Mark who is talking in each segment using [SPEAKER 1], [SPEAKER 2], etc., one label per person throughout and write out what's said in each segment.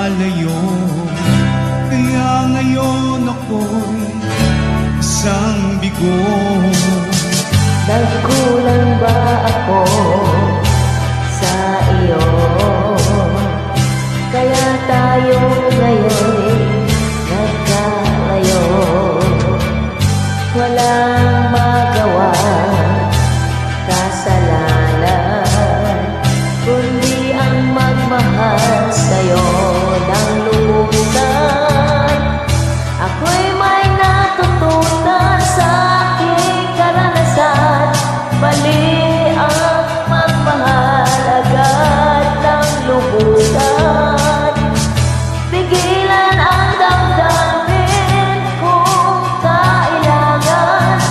[SPEAKER 1] nagkalayo. Kaya ngayon ako'y isang bigo.
[SPEAKER 2] Nagkulang ba ako sa iyo? Kaya tayo ngayon nagkalayo. Walang magawa, kasalanan, kundi ang magmahal sa'yo ng lubuksan. Ako'y may natutunan sa aking karanasan. Mali ang magmahal agad ng lubuksan. Pigilan ang damdamin kung kailangan,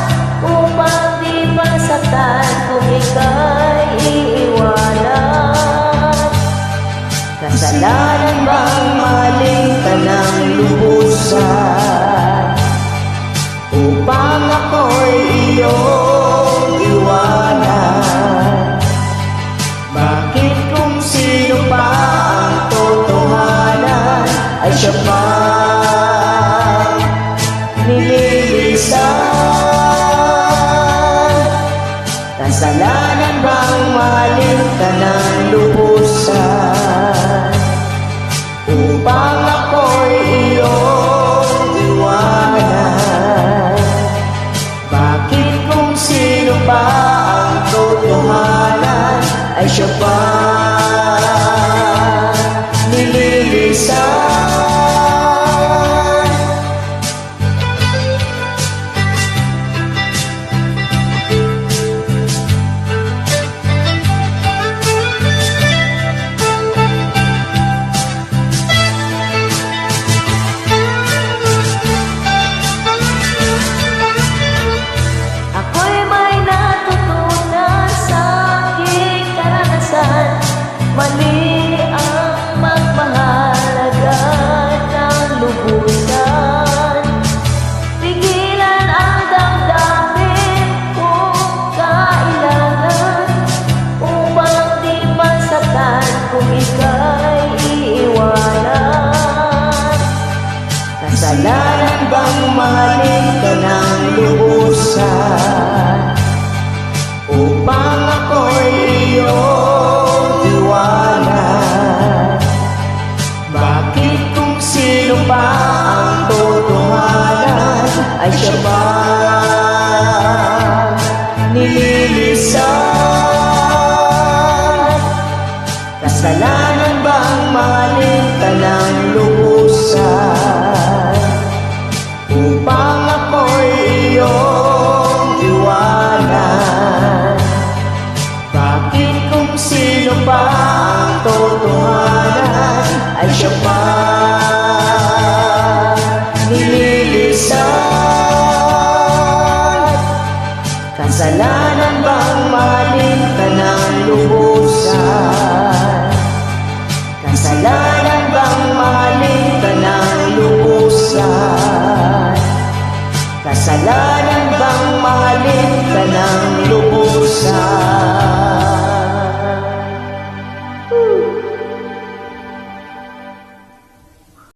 [SPEAKER 2] upang di masaktan kung ika'y iiwanan. Kasalanan bang maling ka ng lubusan, upang ako'y iyong iwanan? Bakit kung sino pa ang totohanan ay siya pa nililisan? Kasalanan bang maling ka ng lubusan, upang ako'y iyong iwanan? Bakit kung sino pa ang totohanan ay siya pa nililisan? Ako'y may natutunan sa aking karanasan. Mali ang magmahal agad ng lubusan. Pigilan ang damdamin kung kailangan, upang di masaktan kung ika'y iiwanan. Kasalanan bang mahalin ka ng lubusan, upang ako'y iyong iwanan? Bakit kung sino pa ang totohanan ay siya pa nililisan? Kasalanan bang mahalin ka ng lubusan, upang ako'y iyong iwanan? Bakit kung sino pa ang totohanan ay siya pa nililisan? Kasalanan bang mahalin ka ng lubusan? Kasalanan bang mahalin ka ng lubusan? Kasalanan bang mahalin ka ng